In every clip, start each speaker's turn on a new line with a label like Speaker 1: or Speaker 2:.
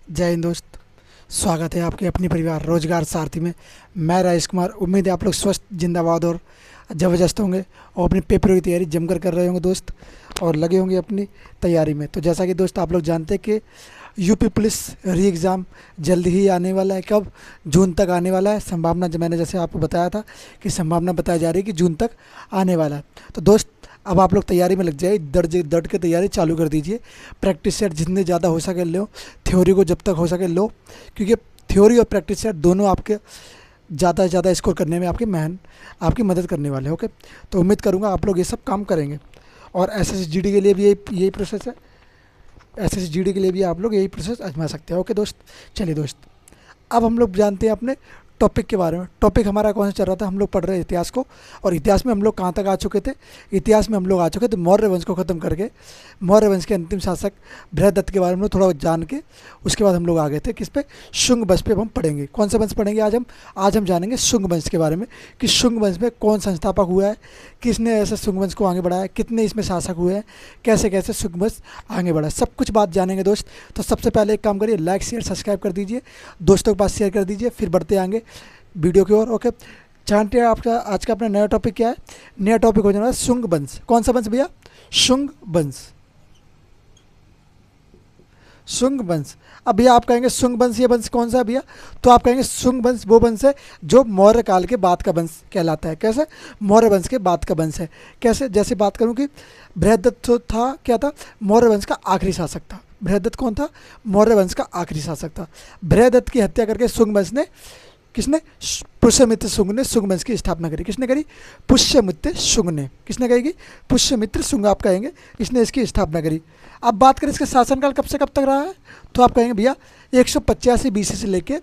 Speaker 1: जय हिंद दोस्त। स्वागत है आपके अपने परिवार रोजगार सारथी में। मैं राजेश कुमार। उम्मीद है आप लोग स्वस्थ, जिंदाबाद और ज़बरदस्त होंगे और अपने पेपरों की तैयारी जमकर कर रहे होंगे दोस्त, और लगे होंगे अपनी तैयारी में। तो जैसा कि दोस्त आप लोग जानते हैं कि यूपी पुलिस री एग्ज़ाम जल्द ही आने वाला है। कब? जून तक आने वाला है। संभावना जो मैंने जैसे आपको बताया था कि संभावना बताई जा रही है कि जून तक आने वाला है। तो दोस्त अब आप लोग तैयारी में लग जाइए, डट के तैयारी चालू कर दीजिए। प्रैक्टिस सेट जितने ज़्यादा हो सके लो, थ्योरी को जब तक हो सके लो, क्योंकि थ्योरी और प्रैक्टिस सेट दोनों आपके ज़्यादा से ज़्यादा स्कोर करने में आपकी मदद करने वाले हैं। ओके, तो उम्मीद करूँगा आप लोग ये सब काम करेंगे। और एसएसजी डी के लिए भी यही प्रोसेस है। एसएसजी डी के लिए भी आप लोग यही प्रोसेस आजमा सकते हैं। ओके दोस्त, चलिए दोस्त, अब हम लोग जानते हैं अपने टॉपिक के बारे में। टॉपिक हमारा कौन सा चल रहा था? हम लोग पढ़ रहे इतिहास को, और इतिहास में हम लोग कहाँ तक आ चुके थे? इतिहास में हम लोग आ चुके थे मौर्य वंश को ख़त्म करके मौर्य वंश के अंतिम शासक बृहदत्त के बारे में थोड़ा जान के उसके बाद हम लोग आ गए थे किस पे? शुंग वंश पे। अब हम पढ़ेंगे कौन सा वंश पढ़ेंगे आज हम जानेंगे शुंग वंश के बारे में कि शुंग वंश में कौन संस्थापक हुआ है, किसने ऐसे शुंग वंश को आगे बढ़ाया, कितने इसमें शासक हुए हैं, कैसे कैसे शुंग वंश आगे बढ़ा, सब कुछ बात जानेंगे दोस्त। तो सबसे पहले एक काम करिए, लाइक शेयर सब्सक्राइब कर दीजिए, दोस्तों के पास शेयर कर दीजिए, फिर बढ़ते आएंगे वीडियो की ओर। ओके, जानते हैं आपका आज का अपना नया टॉपिक क्या है? नया टॉपिक हो जाना है शुंग वंश। कौन सा वंश भैया? शुंग वंश। शुंग वंश। अब भैया आप कहेंगे शुंग वंश ये वंश कौन सा है भैया? तो आप कहेंगे शुंग वंश वो वंश है जो मौर्य काल के बाद का वंश कहलाता है। कैसे? मौर्य वंश के बाद का वंश है। कैसे? जैसे बात करूं कि बृहदत्त तो था, क्या था? मौर्य वंश का आखिरी शासक था। बृहदत्त कौन था? मौर्य वंश का आखिरी शासक था। बृहदत्त की हत्या करके शुंग वंश ने किसने? पुष्यमित्र शुंग ने शुंग वंश की स्थापना करी। किसने करी? पुष्यमित्र शुंग ने। किसने करेगी? पुष्यमित्र शुंग आप कहेंगे, इसने इसकी स्थापना करी। अब बात करें इसका शासनकाल कब से कब तक रहा है, तो आप कहेंगे भैया 185 बीसी से लेके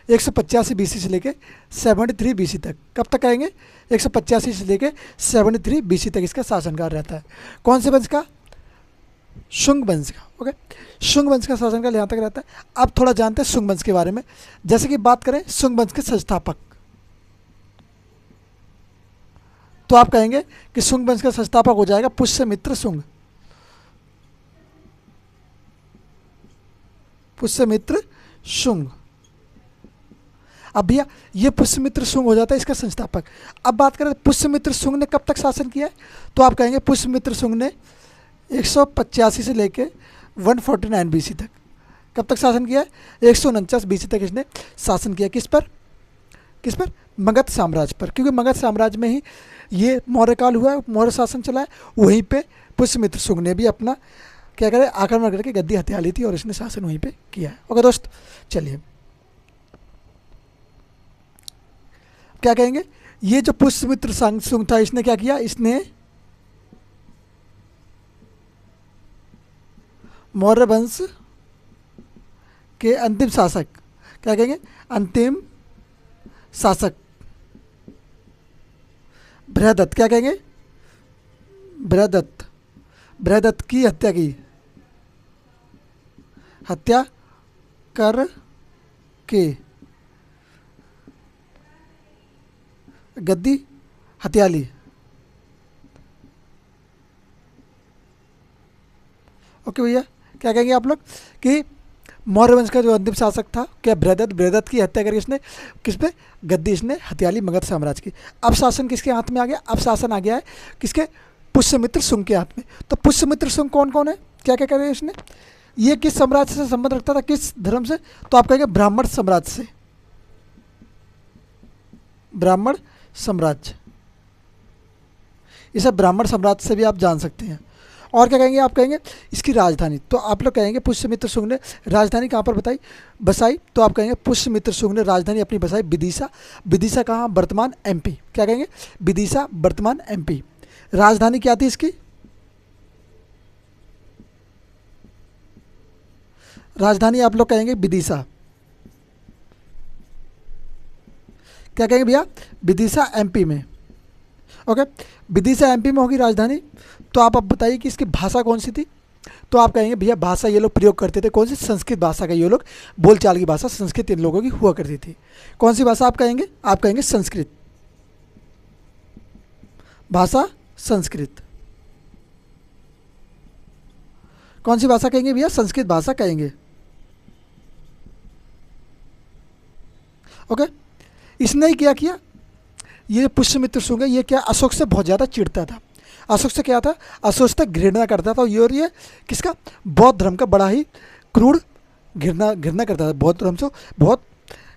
Speaker 1: 185 बीसी से लेके 73 बीसी तक। कब तक कहेंगे? 185 से लेके 73 बीसी तक इसका शासनकाल रहता है। कौन से वंश का? शुंग वंश का। ओके, शुंग वंश का शासनकाल यहाँ तक रहता है। अब थोड़ा जानते हैं शुंग वंश के बारे में। जैसे कि बात करें शुंग वंश के संस्थापक, तो आप कहेंगे कि शुंग वंश का संस्थापक हो जाएगा पुष्यमित्र शुंग। पुष्यमित्र शुंग। अब भैया ये पुष्यमित्र शुंग हो जाता है इसका संस्थापक। अब बात करें पुष्यमित्र शुंग ने कब तक शासन किया है, तो आप कहेंगे पुष्यमित्र शुंग ने 185 से लेके 149 बीसी तक। कब तक शासन किया है? 149 बीसी तक इसने शासन किया। किस पर? किस पर? मगध साम्राज्य पर, क्योंकि मगध साम्राज्य में ही ये मौर्य काल हुआ है, मौर्य शासन चला है। वहीं पे पुष्यमित्र शुंग ने भी अपना क्या करे, आक्रमण करके गद्दी हत्या ली थी और इसने शासन वहीं पे किया है। ओके दोस्त, चलिए क्या कहेंगे? ये जो पुष्यमित्र शुंग था, इसने क्या किया? इसने मौर्य वंश के अंतिम शासक, क्या कहेंगे? अंतिम शासक बृहदत्त, क्या कहेंगे? बृहदत्त। बृहदत्त की हत्या की, हत्या कर के गद्दी हत्या ली। ओके भैया, क्या कहेंगे आप लोग कि मौर्य वंश का जो अंतिम शासक था क्या? बृहदत्त की हत्या करके इसने किस पे? गद्दी इसने हत्या ली मगध साम्राज्य की। अब शासन किसके हाथ में आ गया? अब शासन आ गया है किसके? पुष्यमित्र शुंग के हाथ में। तो पुष्यमित्र शुंग कौन कौन है, क्या क्या करे इसने? ये किस साम्राज्य से संबंध रखता था, किस धर्म से? तो आप कहेंगे ब्राह्मण साम्राज्य से। ब्राह्मण साम्राज्य, इसे ब्राह्मण साम्राज्य से भी आप जान सकते हैं। और क्या कहेंगे? आप कहेंगे इसकी राजधानी, तो आप लोग कहेंगे पुष्यमित्र शुंग ने राजधानी कहाँ पर बसाई, तो आप कहेंगे पुष्यमित्र शुंग ने राजधानी अपनी बसाई विदिशा। विदिशा कहाँ? वर्तमान एमपी। क्या कहेंगे? विदिशा वर्तमान एमपी। राजधानी क्या थी इसकी? राजधानी आप लोग कहेंगे विदिशा। क्या कहेंगे भैया? विदिशा एमपी में। ओके, विदिशा एमपी में होगी राजधानी। तो आप अब बताइए कि इसकी भाषा कौन सी थी, तो आप कहेंगे भैया भाषा ये लोग प्रयोग करते थे कौन सी? संस्कृत भाषा का ये लोग बोलचाल की भाषा संस्कृत इन लोगों की हुआ करती थी। कौन सी भाषा आप कहेंगे? आप कहेंगे संस्कृत भाषा। संस्कृत। कौन सी भाषा कहेंगे भैया? संस्कृत भाषा कहेंगे। ओके। इसने क्या किया, ये पुष्यमित्र शुंग है, ये क्या अशोक से बहुत ज़्यादा चिढ़ता था। अशोक से क्या था, अशोक से घृणा करता था। और ये किसका, बौद्ध धर्म का बड़ा ही क्रूर घृणा घृणा करता था, बौद्ध धर्म से बहुत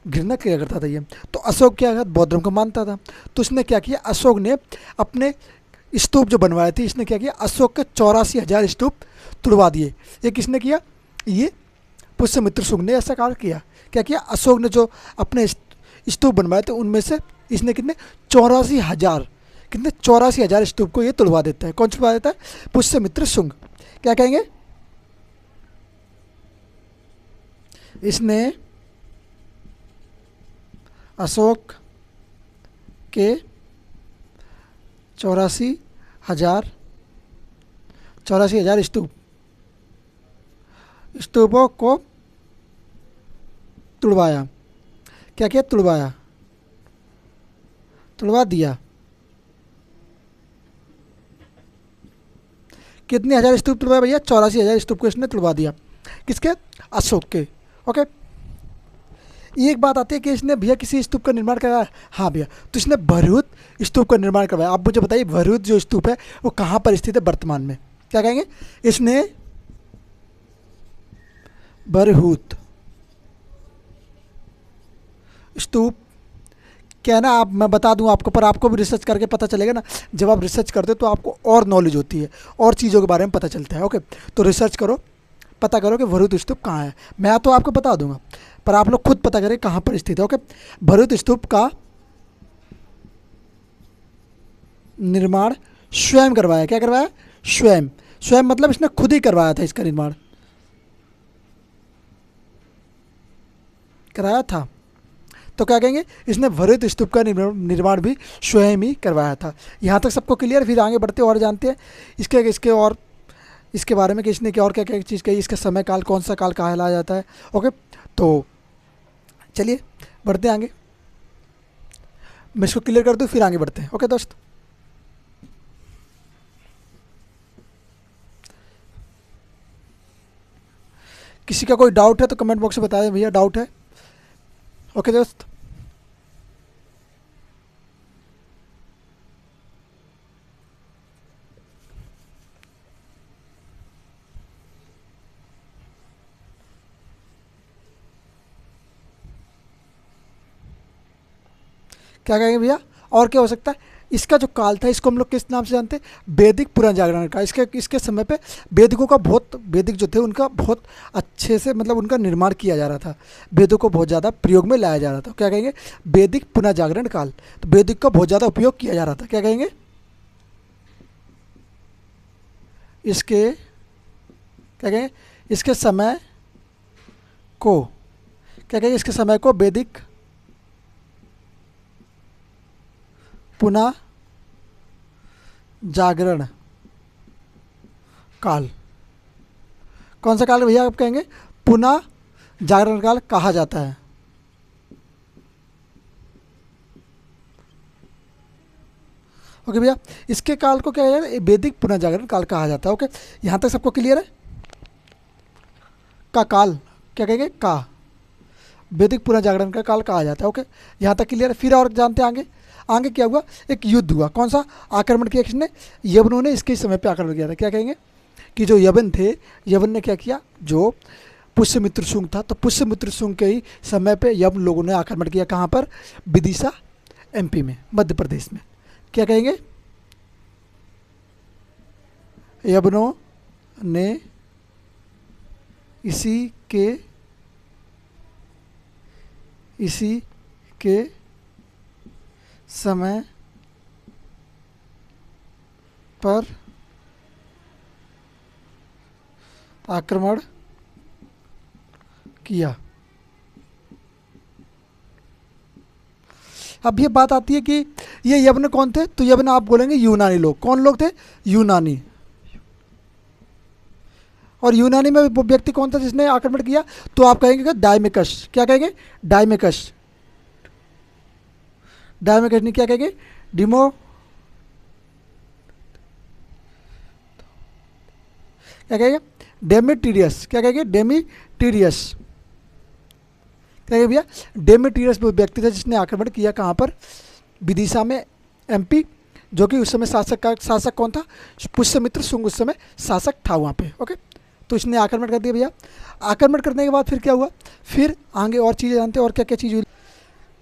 Speaker 1: घृणा किया करता था ये। तो अशोक क्या था, बौद्ध धर्म को मानता था। तो इसने क्या किया, अशोक ने अपने स्तूप जो बनवाए थे, इसने क्या किया, अशोक के 84,000 स्तूप तुड़वा दिए। ये किसने किया, ये पुष्यमित्र शुंग ने ऐसा कार्य किया। क्या किया, अशोक ने जो अपने स्तूप बनवाए थे उनमें से इसने कितने 84,000, कितने 84,000 स्तूप को ये तुड़वा देता है। कौन तुड़वा देता है, पुष्यमित्र शुंग। क्या कहेंगे, इसने अशोक के 84,000 स्तूपों को तुड़वाया। क्या किया, तुड़वाया, तुड़वा दिया। कितने हजार स्तूप तुड़वाए भैया, 84,000 स्तूप को इसने तुड़वा दिया। किसके, अशोक के। ओके। एक बात आती है कि इसने भैया किसी स्तूप का निर्माण कराया, हाँ भैया, तो इसने भरहुत स्तूप का निर्माण करवाया। आप मुझे बताइए भरहुत जो स्तूप है वो कहाँ पर स्थित है वर्तमान में। क्या कहेंगे, इसने भरहुत स्तूप, क्या है ना, आप मैं बता दूं आपको, पर आपको भी रिसर्च करके पता चलेगा ना। जब आप रिसर्च करते हो तो आपको और नॉलेज होती है, और चीज़ों के बारे में पता चलता है। ओके, तो रिसर्च करो, पता करो कि भरहुत स्तूप कहाँ है। मैं तो आपको बता दूंगा, पर आप लोग खुद पता करें कहाँ पर स्थित है। ओके, भरहुत स्तूप का निर्माण स्वयं करवाया। क्या करवाया, स्वयं। स्वयं मतलब इसने खुद ही करवाया था, इसका निर्माण कराया था। तो क्या कहेंगे, इसने भरहुत स्तूप का निर्माण भी स्वयं ही करवाया था। यहाँ तक सबको क्लियर। फिर आगे बढ़ते और जानते हैं इसके और इसके बारे में कि इसने क्या और क्या क्या चीज़ कही, इसका समय काल कौन सा काल कहलाया जाता है। ओके, तो चलिए बढ़ते हैं आगे, मैं इसको क्लियर कर दूँ फिर आगे बढ़ते हैं। ओके दोस्त, किसी का कोई डाउट है तो कमेंट बॉक्स में बता दें भैया, डाउट है। ओके दोस्त, क्या कहेंगे भैया, और क्या हो सकता है। इसका जो काल था इसको हम लोग किस नाम से जानते हैं, वैदिक पुनर्जागरण का। इसके समय पे वैदिकों का बहुत, वैदिक जो थे उनका बहुत अच्छे से मतलब उनका निर्माण किया जा रहा था, वेदों को बहुत ज़्यादा प्रयोग में लाया जा रहा था। क्या कहेंगे, वैदिक पुनर्जागरण काल। तो वैदिक का बहुत ज़्यादा उपयोग किया जा रहा था। क्या कहेंगे, इसके क्या कहेंगे, इसके समय को, क्या कहेंगे, इसके समय को वैदिक पुनः जागरण काल। कौन सा काल भैया आप कहेंगे, पुनः जागरण काल कहा जाता है। ओके भैया, इसके काल को क्या है, वैदिक पुनः जागरण काल कहा जाता है। ओके, यहाँ तक सबको क्लियर है। का काल क्या कहेंगे, का वैदिक पुनः जागरण का काल कहा जाता है। ओके, यहाँ तक क्लियर है। फिर और जानते हैं आगे। आगे क्या हुआ, एक युद्ध हुआ। कौन सा, आक्रमण किया किसने, यवनों ने इसके समय पे आक्रमण किया था। क्या कहेंगे, कि जो यवन थे, यवन ने क्या किया, जो पुष्यमित्र शुंग था, तो पुष्यमित्र शुंग के ही समय पे यवन लोगों ने आक्रमण किया। कहाँ पर, विदिशा एमपी में, मध्य प्रदेश में। क्या कहेंगे, यवनों ने इसी के समय पर आक्रमण किया। अब ये बात आती है कि ये यवन कौन थे, तो यवन आप बोलेंगे यूनानी लोग। कौन लोग थे, यूनानी। और यूनानी में वो व्यक्ति कौन था जिसने आक्रमण किया, तो आप कहेंगे कि डायमेकस। क्या कहेंगे, डायमेकस। डायमेकस ने क्या कहेंगे, क्या कहेंगे, डेमेट्रियस। क्या कहेंगे, डेमेट्रियस। क्या है भैया, डेमेट्रियस वो व्यक्ति था जिसने आक्रमण किया कहाँ पर, विदिशा में, एमपी, जो कि उस समय शासक कौन था, पुष्यमित्र शुंग उस समय शासक था वहाँ पे। ओके, तो इसने आक्रमण कर दिया भैया। आक्रमण करने के बाद फिर क्या हुआ, फिर आगे और चीज़ें जानते हैं और क्या क्या चीज़ हुई,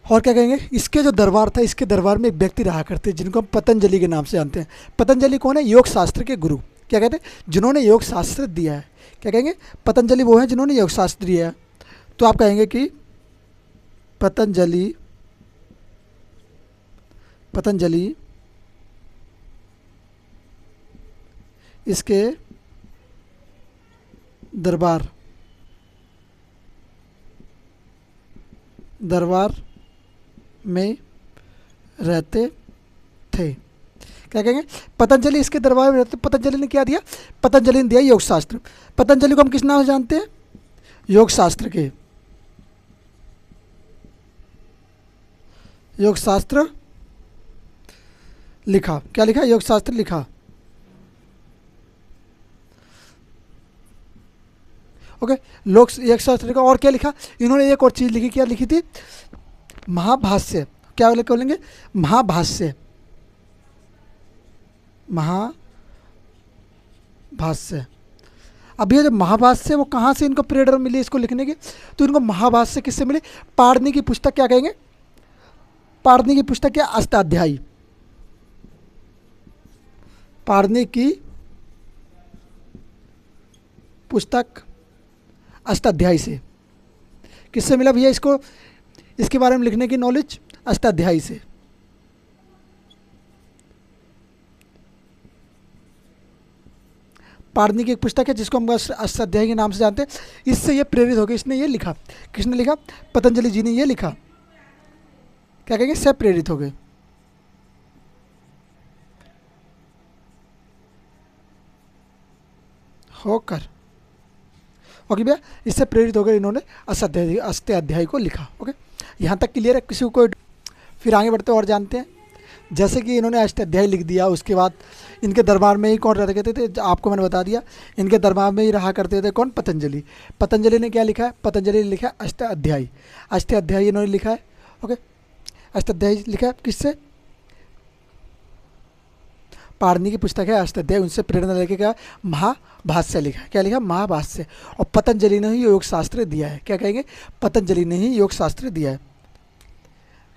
Speaker 1: और क्या कहेंगे, इसके जो दरबार था, इसके दरबार में एक व्यक्ति रहा करते जिनको हम पतंजलि के नाम से जानते हैं। पतंजलि कौन है, योग शास्त्र के गुरु, क्या कहते हैं, जिन्होंने योग शास्त्र दिया है। क्या कहेंगे, पतंजलि वो हैं जिन्होंने योग शास्त्र दिया है। तो आप कहेंगे कि पतंजलि इसके दरबार में रहते थे। क्या कहेंगे, पतंजलि इसके दरबार में रहते। पतंजलि ने क्या दिया, पतंजलि ने दिया योग शास्त्र। पतंजलि को हम किस नाम से जानते हैं, योग शास्त्र के, योग शास्त्र लिखा। क्या लिखा, योग शास्त्र लिखा। ओके, लोक योग शास्त्र लिखा। और क्या लिखा इन्होंने, एक और चीज़ लिखी, क्या लिखी थी, महाभाष्य। क्या बोलेंगे, महाभाष्य, महाभाष्य। अब ये जो महाभाष्य वो कहाँ से इनको प्रेरणा मिली इसको लिखने की, तो इनको महाभाष्य किससे मिली, पाणिनि की पुस्तक, क्या कहेंगे, पाणिनि की पुस्तक क्या, अष्टाध्यायी, पाणिनि की पुस्तक अष्टाध्यायी से। किससे मिला भैया इसको, इसके बारे में लिखने की नॉलेज, अष्टाध्यायी से। पाणिनि की एक पुस्तक है जिसको हम अष्टाध्यायी के नाम से जानते हैं। इससे ये प्रेरित हो गए, इसने ये लिखा, किसने लिखा, पतंजलि जी ने ये लिखा। क्या कहेंगे, से प्रेरित हो गए। होकर, ओके भैया, इससे प्रेरित होकर इन्होंने अष्टाध्यायी को लिखा। ओके, यहाँ तक क्लियर है, किसी को। फिर आगे बढ़ते और जानते हैं, जैसे कि इन्होंने अष्टाध्यायी लिख दिया, उसके बाद इनके दरबार में ही कौन रह करते थे, आपको मैंने बता दिया, इनके दरबार में ही रहा करते थे कौन, पतंजलि। पतंजलि ने क्या लिखा है, पतंजलि ने लिखा है अष्टाध्यायी। अष्टाध्यायी इन्होंने लिखा है। ओके, अष्टाध्यायी लिखा है किससे, पाणिनि की पुस्तक है अष्टाध्यायी, उनसे प्रेरणा लेके क्या महाभाष्य लिखा है। क्या लिखा, महाभाष्य। और पतंजलि ने ही योग शास्त्र दिया है। क्या कहेंगे, पतंजलि ने ही योग शास्त्र दिया है।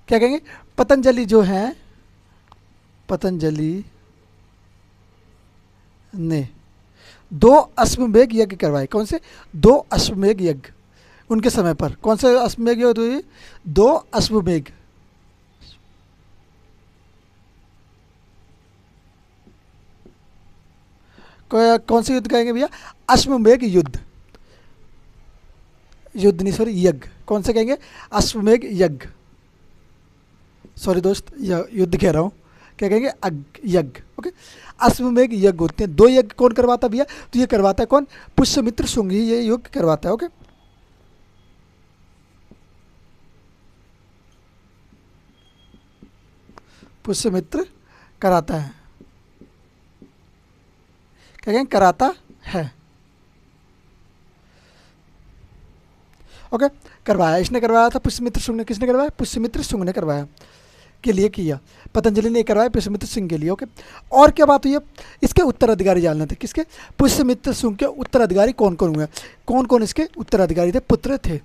Speaker 1: क्या कहेंगे, पतंजलि जो है, पतंजलि ने 2 अश्वमेध यज्ञ करवाए। कौन से, 2 अश्वमेध यज्ञ उनके समय पर। कौन से अश्वमेध यज्ञ हुए, 2 अश्वमेध। कौन से युद्ध कहेंगे भैया, अश्वमेध युद्ध, युद्ध नहीं सॉरी, यज्ञ। कौन से कहेंगे, अश्वमेध यज्ञ, सॉरी दोस्त, युद्ध कह रहा हूँ। क्या कहेंगे, यज्ञ। ओके, अश्वमेध यज्ञ होते हैं। 2 यज्ञ कौन करवाता भैया, तो ये करवाता है कौन, पुष्यमित्र शुंग ही ये यज्ञ करवाता है। ओके, पुष्यमित्र कराता है। क्या कहेंगे, कराता है। ओके, करवाया, इसने करवाया था पुष्यमित्र शुंग ने। किसने करवाया, पुष्यमित्र शुंग ने करवाया, के लिए किया। पतंजलि ने करवाया पुष्यमित्र शुंग के लिए। ओके, और क्या बात हुई है, इसके उत्तराधिकारी जानने थे। किसके, पुष्यमित्र शुंग के उत्तराधिकारी कौन कौन हुए, कौन कौन इसके उत्तराधिकारी थे, पुत्र थे,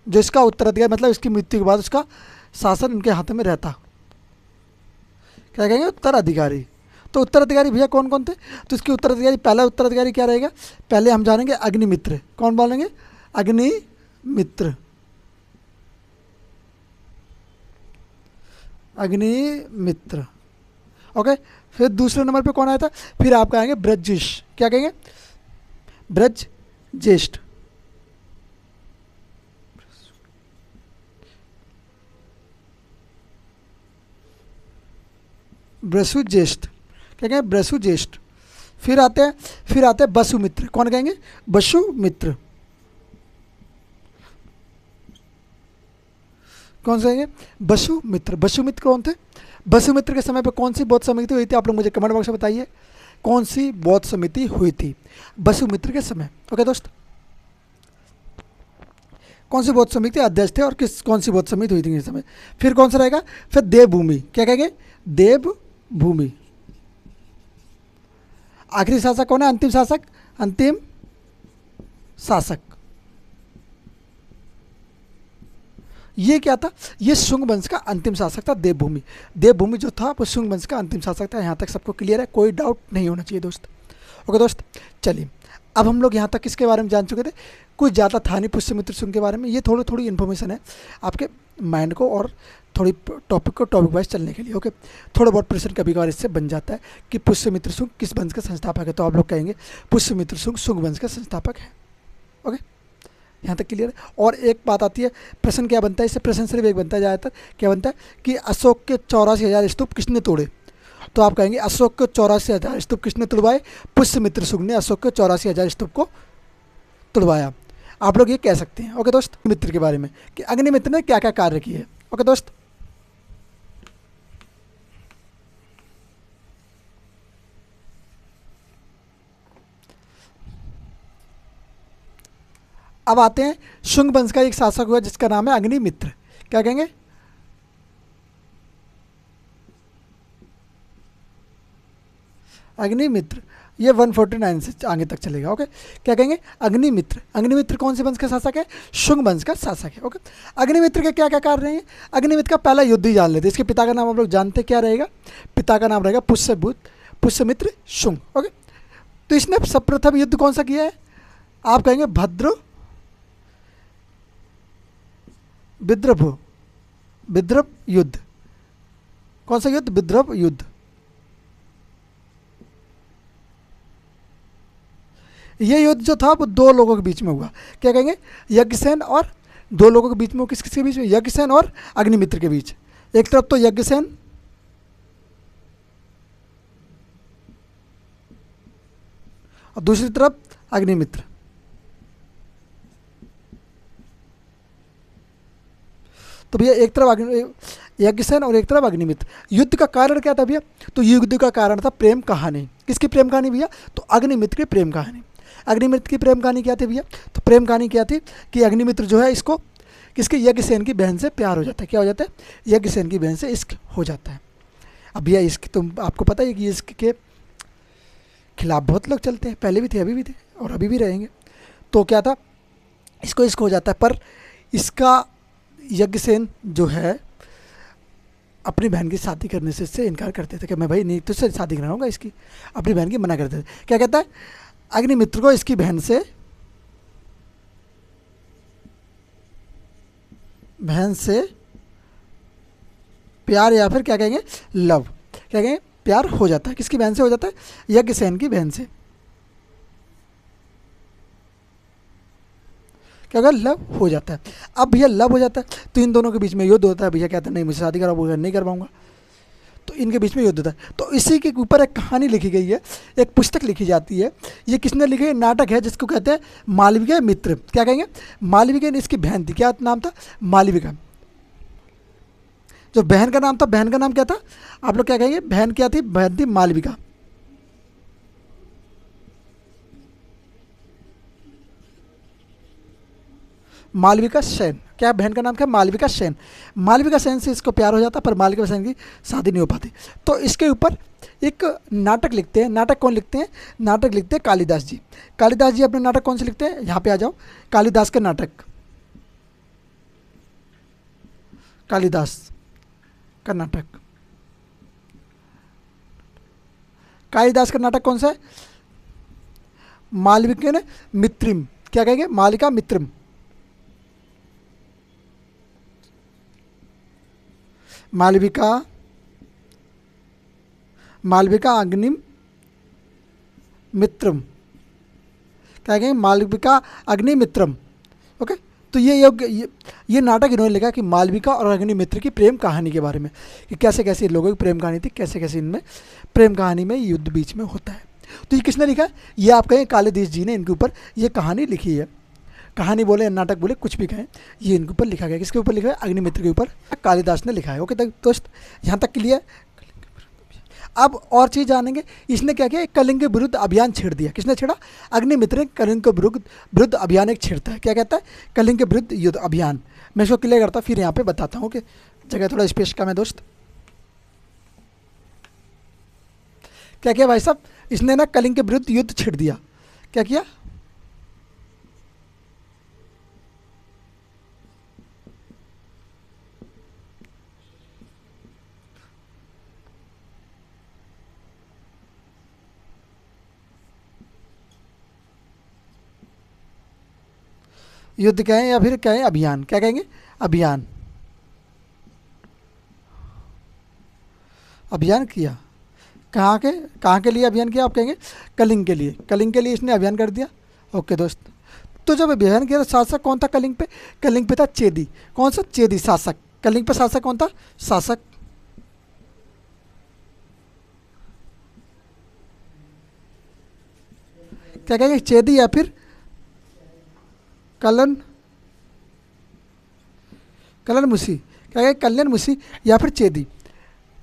Speaker 1: जो इसका उत्तराधिकारी, मतलब इसकी मृत्यु के बाद उसका शासन इनके हाथ में रहता। क्या कहेंगे, उत्तराधिकारी। तो उत्तराधिकारी भैया कौन कौन थे, तो इसके उत्तराधिकारी, पहला उत्तराधिकारी क्या रहेगा, पहले हम जानेंगे अग्निमित्र। कौन बोलेंगे, अग्निमित्र, अग्निमित्र। ओके, फिर दूसरे नंबर पे कौन आया था, फिर आप कहेंगे ब्रजेश। क्या कहेंगे, ब्रजज्येष्ठ, ब्रसुज्येष्ठ। क्या कहेंगे, ब्रसुज्येष्ठ। फिर आते हैं वसुमित्र। कौन कहेंगे, वसुमित्र। कौन से कहेंगे, वसुमित्र। वसुमित्र कौन थे, वसुमित्र के समय पर कौन सी बौद्ध समिति हुई थी, आप लोग मुझे कमेंट बॉक्स में बताइए, कौन सी बौद्ध समिति हुई थी वसुमित्र के समय। ओके दोस्त, कौन सी बौद्ध समिति के अध्यक्ष थे और कौन सी बौद्ध समिति हुई थी इस समय। फिर कौन सा रहेगा, फिर देवभूमि, क्या कहेंगे, देवभूमि। आखिरी शासक कौन है, अंतिम शासक, अंतिम शासक। ये क्या था, ये शुंग वंश का अंतिम शासक था देवभूमि। देवभूमि जो था वो शुंग वंश का अंतिम शासक था। यहाँ तक सबको क्लियर है, कोई डाउट नहीं होना चाहिए दोस्त। ओके दोस्त, चलिए अब हम लोग यहाँ तक किसके बारे में जान चुके थे, कुछ ज़्यादा था नहीं पुष्यमित्र शुंग के बारे में। ये थोड़ी इन्फॉर्मेशन है आपके माइंड को और थोड़ी टॉपिक वाइज चलने के लिए। ओके, थोड़ा बहुत प्रश्न कभी कभार इससे बन जाता है कि पुष्यमित्र शुंग किस वंश का संस्थापक है, तो आप लोग कहेंगे पुष्यमित्र शुंग शुंग वंश का संस्थापक है। ओके, यहाँ तक क्लियर है। और एक बात आती है, प्रश्न क्या बनता है, इससे प्रश्न सिर्फ एक बनता है ज़्यादातर, क्या बनता है कि अशोक के 84,000 स्तूप किसने तोड़े, तो आप कहेंगे अशोक के 84,000 स्तूप किसने तुड़वाए, पुष्यमित्र शुंग ने अशोक के 84,000 स्तूप को तुड़वाया। आप लोग ये कह सकते हैं। ओके दोस्त, मित्र के बारे में कि अग्निमित्र ने क्या क्या कार्य किए। ओके दोस्त, अब आते हैं शुंग वंश का एक शासक हुआ जिसका नाम है अग्निमित्र। क्या कहेंगे, अग्निमित्र। ये 149 से आगे तक चलेगा। ओके, क्या कहेंगे, अग्निमित्र। अग्निमित्र कौन से वंश का शासक है, शुंग वंश का शासक है। ओके, अग्निमित्र के क्या क्या कार्य रहे हैं, अग्निमित्र का पहला युद्ध ही जान लेते। इसके पिता का नाम आप लोग जानते क्या रहेगा, पिता का नाम रहेगा पुष्यमित्र शुंग। ओके, तो इसने सर्वप्रथम युद्ध कौन सा किया है, आप कहेंगे विद्रभ युद्ध। कौन सा युद्ध, विद्रभ युद्ध। ये युद्ध जो था वो दो लोगों के बीच में हुआ। क्या कहेंगे, यज्ञसेन और दो लोगों के बीच में, किस किसके बीच में, यज्ञसेन और अग्निमित्र के बीच। एक तरफ तो यज्ञसेन और दूसरी तरफ अग्निमित्र। तो भैया एक तरफ यज्ञसेन और एक तरफ अग्निमित्र। युद्ध का कारण क्या था भैया, तो युद्ध का कारण था प्रेम कहानी। किसकी प्रेम कहानी भैया, तो अग्निमित्र की प्रेम कहानी। अग्निमित्र की प्रेम कहानी क्या थी भैया, तो प्रेम कहानी क्या थी कि अग्निमित्र जो है इसको किसके, यज्ञसेन की बहन से प्यार हो जाता है। क्या हो जाता है, यज्ञसेन की बहन से इश्क हो जाता है। अब भैया इश्क तो आपको पता है कि इश्क के खिलाफ बहुत लोग चलते हैं, पहले भी थे, अभी भी थे और अभी भी रहेंगे। तो क्या था, इसको इश्क हो जाता है, पर इसका यज्ञसेन जो है अपनी बहन की शादी करने से इससे इनकार करते थे कि मैं भाई नहीं तुझसे शादी करना होगा इसकी, अपनी बहन की मना करते थे। क्या कहता है, अग्निमित्र को इसकी बहन से प्यार या फिर क्या कहेंगे लव, क्या कहेंगे प्यार हो जाता है। किसकी बहन से हो जाता है, यज्ञसेन की बहन से। क्या अगर लव हो जाता है। अब भैया लव हो जाता है तो इन दोनों के बीच में युद्ध होता है। भैया कहते हैं नहीं मुझे शादी करा, बोल नहीं कर पाऊंगा, तो इनके बीच में युद्ध होता है। तो इसी के ऊपर एक कहानी लिखी गई है, एक पुस्तक लिखी जाती है। ये किसने लिखी है, नाटक है जिसको कहते हैं मालविका मित्र। क्या कहेंगे, मालविका ने इसकी बहन थी, क्या नाम था, मालविका। जो बहन का नाम था, बहन का नाम क्या था, आप लोग क्या कहेंगे, बहन क्या थी, बहन थी मालविका। मालविका सेन, क्या बहन का नाम क्या, मालविका सेन। मालविका सेन से इसको प्यार हो जाता पर मालविका सेन की शादी नहीं हो पाती। तो इसके ऊपर एक नाटक लिखते हैं। नाटक कौन लिखते हैं, नाटक लिखते हैं कालिदास जी। कालिदास जी अपने नाटक कौन से लिखते हैं, यहाँ पे आ जाओ, कालिदास का नाटक, कालिदास का नाटक, कालिदास का नाटक कौन सा है, मालविका मित्रिम। क्या कहेंगे, मालिका मित्रम, मालविका अग्निम मित्रम। क्या कहेंगे, मालविका अग्निमित्रम। ओके, तो ये नाटक इन्होंने लिखा कि मालविका और अग्निमित्र की प्रेम कहानी के बारे में, कि कैसे कैसे इन लोगों की प्रेम कहानी थी, कैसे कैसे इनमें प्रेम कहानी में युद्ध बीच में होता है। तो ये किसने लिखा है, ये आप कहें कालिदास जी ने इनके ऊपर ये कहानी लिखी है। कहानी बोले, नाटक बोले, कुछ भी कहें, ये इनके ऊपर लिखा गया। किसके ऊपर लिखा है, अग्निमित्र के ऊपर कालिदास ने लिखा है। ओके दोस्त, यहाँ तक क्लियर। अब और चीज़ जानेंगे, इसने क्या किया, कलिंग के विरुद्ध अभियान छेड़ दिया। किसने छेड़ा? अग्निमित्र ने कलिंग के विरुद्ध अभियान एक छेड़ता है। क्या कहता है? कलिंग के विरुद्ध युद्ध अभियान। मैं इसको क्लियर करता हूँ, फिर यहाँ पे बताता हूँ कि जगह थोड़ा स्पेस कम है दोस्त। क्या किया भाई साहब, इसने ना कलिंग के विरुद्ध युद्ध छेड़ दिया। क्या किया? युद्ध कहें या फिर कहें अभियान, क्या कहेंगे? अभियान। अभियान किया। कहाँ के लिए अभियान किया? आप कहेंगे कलिंग के लिए। कलिंग के लिए इसने अभियान कर दिया। ओके दोस्त, तो जब अभियान किया तो शासक कौन था कलिंग पे? कलिंग पे था चेदी। कौन सा? चेदी शासक। कलिंग पे शासक कौन था? शासक। क्या कहेंगे? चेदी या फिर कलन कलन मुसी। क्या कहेंगे? कल्याण मुसी या फिर चेदी।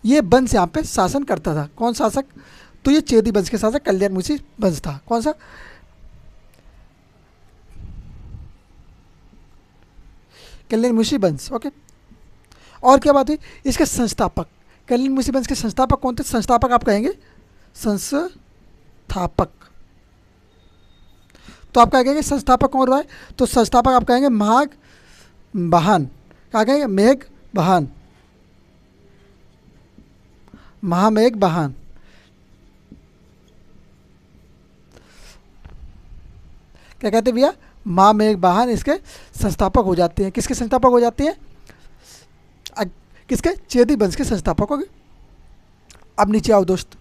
Speaker 1: ये वंश यहाँ पे शासन करता था। कौन शासक? तो ये चेदी वंश के शासक कल्याण मुसी वंश था। कौन सा? कल्याण मुसी वंश। ओके, और क्या बात हुई? इसके संस्थापक, कल्याण मुसी वंश के संस्थापक कौन थे? संस्थापक आप कहेंगे संस्थापक। तो आप क्या कहेंगे? संस्थापक कौन रहा है? तो संस्थापक आप कहेंगे महाग बहान। क्या कहेंगे? मेघ बहान। महामेघ बहान। क्या कहते हैं भैया? महामेघ बहान इसके संस्थापक हो जाते हैं। किसके संस्थापक हो जाते हैं? किसके? चेदी वंश के संस्थापक हो गए। अब नीचे आओ दोस्त,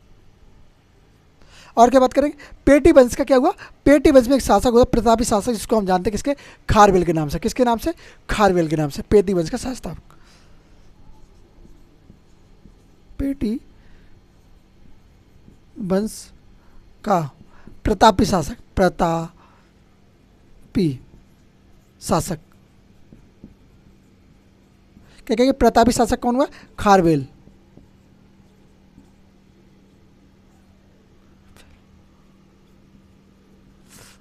Speaker 1: और क्या बात करेंगे? पेटी वंश का क्या हुआ? पेटी वंश में एक शासक हुआ, प्रतापी शासक, जिसको हम जानते हैं किसके? खारवेल के नाम से। किसके नाम से? खारवेल के नाम से। पेटी वंश का संस्थापक पेटी वंश का प्रतापी शासक। प्रतापी शासक। क्या कहेंगे? प्रतापी शासक कौन हुआ? खारवेल।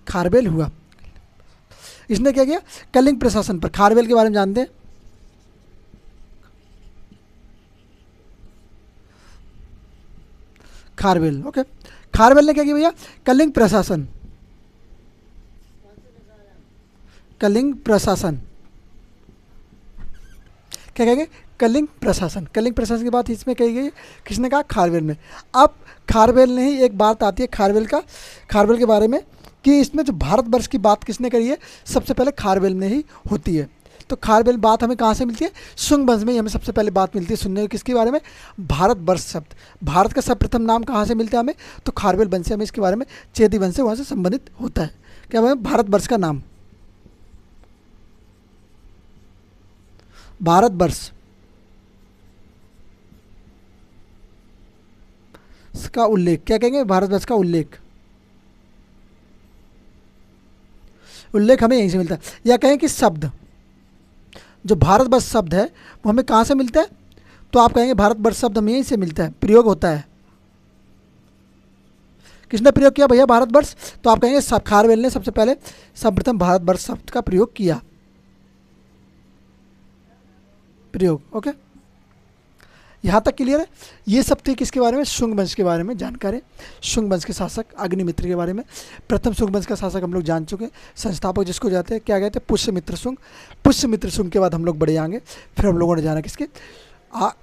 Speaker 1: खारवेल हुआ। इसने क्या किया? कलिंग प्रशासन पर। खारवेल के बारे में जानते हैं? खारवेल। ओके, खारवेल ने क्या किया भैया? कलिंग प्रशासन। कलिंग प्रशासन। क्या कहेंगे? कलिंग प्रशासन। कलिंग प्रशासन की बात इसमें कही गई, किसने कहा? खारवेल में। अब खारवेल ने ही एक बात आती है खारवेल के बारे में, कि इसमें जो भारतवर्ष की बात किसने करी है? सबसे पहले खारवेल में ही होती है। तो खारवेल बात हमें कहाँ से मिलती है? शुंग वंश में ही हमें सबसे पहले बात मिलती है सुनने को। किसके बारे में? भारतवर्ष शब्द। भारत का सर्वप्रथम नाम कहाँ से मिलता है हमें? तो खारवेल वंश से हमें इसके बारे में, चेदी वंश से वहाँ से संबंधित होता है। क्या हमें? भारतवर्ष का नाम, भारतवर्ष का उल्लेख। क्या कहेंगे? भारतवर्ष का उल्लेख हमें यहीं से मिलता है। या कहें कि शब्द, जो भारतवर्ष शब्द है वो हमें कहाँ से मिलता है? तो आप कहेंगे भारतवर्ष शब्द हमें यहीं से मिलता है, प्रयोग होता है। किसने प्रयोग किया भैया भारतवर्ष? तो आप कहेंगे सब खारवेल ने सबसे पहले सर्वप्रथम भारतवर्ष शब्द का प्रयोग किया। प्रयोग। ओके, यहाँ तक क्लियर है? ये सब थे किसके बारे में? शुंग वंश के बारे में जानकारी। शुंग वंश के शासक अग्निमित्र के बारे में। प्रथम शुंग वंश का शासक हम लोग जान चुके हैं। संस्थापक जिसको जाते हैं क्या कहते हैं? पुष्यमित्र शुंग। पुष्यमित्र शुंग के बाद हम लोग बढ़े आएंगे, फिर हम लोगों ने जाना किसके?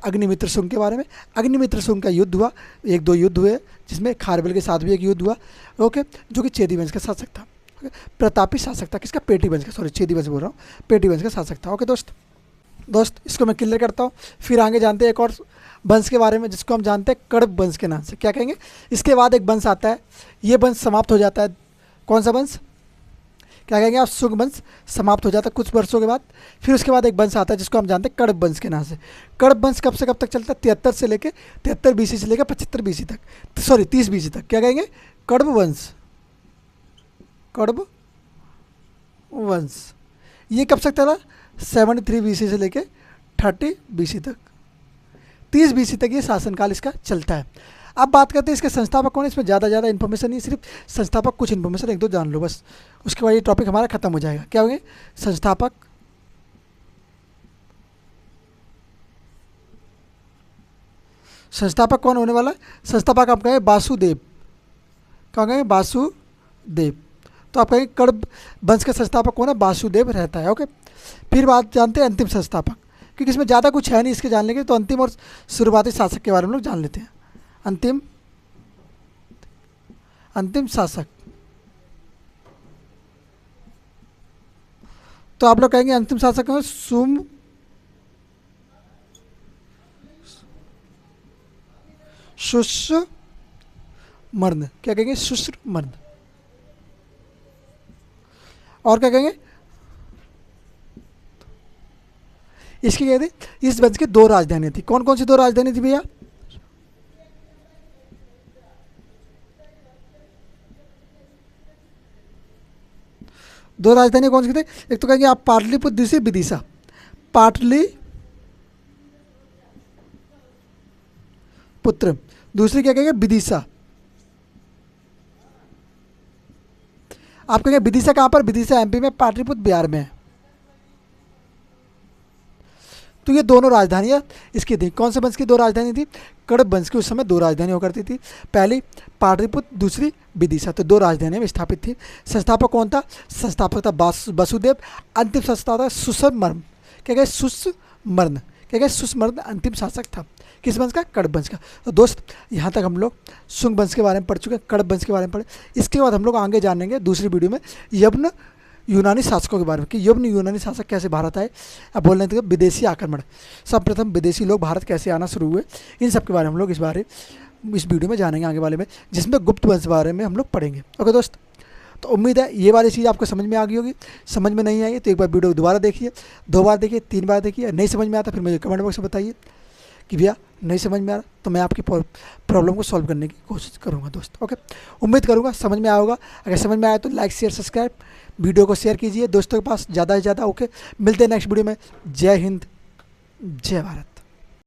Speaker 1: अग्निमित्र शुंग के बारे में। अग्निमित्र शुंग का युद्ध हुआ, 1-2 युद्ध हुए, जिसमें खारवेल के साथ भी एक युद्ध हुआ। ओके, जो कि चेदी वंश का शासक था। प्रतापी शासक था। किसका? पेटी वंश का। सॉरी, चेदी वंश बोल रहा हूँ, पेटी वंश का शासक था। ओके दोस्त, इसको मैं क्लियर करता हूँ। फिर आगे जानते हैं एक और वंश के बारे में, जिसको हम जानते हैं कड़ब वंश के नाम से। क्या कहेंगे? इसके बाद एक वंश आता है, ये वंश समाप्त हो जाता है। कौन सा वंश? क्या कहेंगे आप? शुंग वंश समाप्त हो जाता है कुछ वर्षों के बाद। फिर उसके बाद एक वंश आता है जिसको हम जानते हैं कड़ब वंश के नाम से। कड़ब वंश कब से कब तक चलता है? 73 से लेकर 73 BC से लेकर 75 BC तक, सॉरी 30 BC तक। क्या कहेंगे? कड़ब वंश। कड़ब वंश ये कब तक चला? 73 BC से लेके 30 BC तक, 30 BC तक ये शासनकाल इसका चलता है। अब बात करते हैं इसके संस्थापक कौन है। इसमें ज़्यादा इन्फॉर्मेशन नहीं, सिर्फ संस्थापक कुछ इन्फॉर्मेशन एक दो जान लो बस, उसके बाद ये टॉपिक हमारा खत्म हो जाएगा। क्या होंगे संस्थापक? संस्थापक कौन होने वाला है? संस्थापक आप कहेंगे वासुदेव। क्या कहेंगे? वासुदेव। तो आप कहेंगे कण्व वंश का संस्थापक कौन है? वासुदेव रहता है। ओके, फिर बात जानते हैं अंतिम संस्थापक, क्योंकि इसमें ज़्यादा कुछ है नहीं इसके जानने के, तो अंतिम और शुरुआती शासक के बारे में लोग जान लेते हैं। अंतिम शासक, तो आप लोग कहेंगे अंतिम शासक कौन? शुश्मर्ण। क्या कहेंगे? शुश्मर्ण। और क्या कहेंगे? इसकी कहते इस वंश की दो राजधानी थी। कौन कौन सी दो राजधानी थी भैया? दो राजधानी कौन सी थी? एक तो कहेंगे आप पाटलिपुत्र, दूसरी विदिशा। पाटलिपुत्र, दूसरी क्या कहेंगे? विदिशा। आप कहेंगे विदिशा कहाँ पर? विदिशा एमपी में, पाटलिपुत्र बिहार में है। तो ये दोनों राजधानियाँ इसकी थी। कौन से वंश की दो राजधानी थी? कण्व वंश की उस समय दो राजधानी हुआ करती थी, पहली पाटलिपुत्र, दूसरी विदिशा। तो दो राजधानियाँ स्थापित थी। संस्थापक कौन था? संस्थापक था वसुदेव। अंतिम संस्थापक था सुश्मर्ण। क्या कहे? सुश्मर्ण। क्या कहे? सुश्मर्ण अंतिम शासक था। किस वंश का? कण्व वंश का। तो दोस्त यहाँ तक हम लोग शुंग वंश के बारे में पढ़ चुके हैं, कण्व वंश के बारे में पढ़े। इसके बाद हम लोग आगे जानेंगे दूसरी वीडियो में यवन यूनानी शासकों के बारे में, कि यवन यूनानी शासक कैसे भारत आए। अब बोल रहे थे विदेशी आक्रमण, सर्वप्रथम विदेशी लोग भारत कैसे आना शुरू हुए, इन सब के बारे में हम लोग इस वीडियो में जानेंगे आगे वाले में, जिसमें गुप्त वंश बारे में हम लोग पढ़ेंगे। ओके दोस्त, तो उम्मीद है ये वाली चीज़ आपको समझ में आ गई होगी। समझ में नहीं आई तो एक बार वीडियो दोबारा देखिए, 2 बार देखिए, 3 बार देखिए। नहीं समझ में आता फिर मुझे कमेंट बॉक्स में बताइए कि भैया नहीं समझ में आ रहा, तो मैं आपकी प्रॉब्लम को सॉल्व करने की कोशिश करूँगा दोस्त। ओके, उम्मीद करूँगा समझ में आया होगा। अगर समझ में आया तो लाइक शेयर सब्सक्राइब, वीडियो को शेयर कीजिए दोस्तों के पास ज़्यादा से ज़्यादा। ओके, मिलते हैं नेक्स्ट वीडियो में। जय हिंद, जय भारत।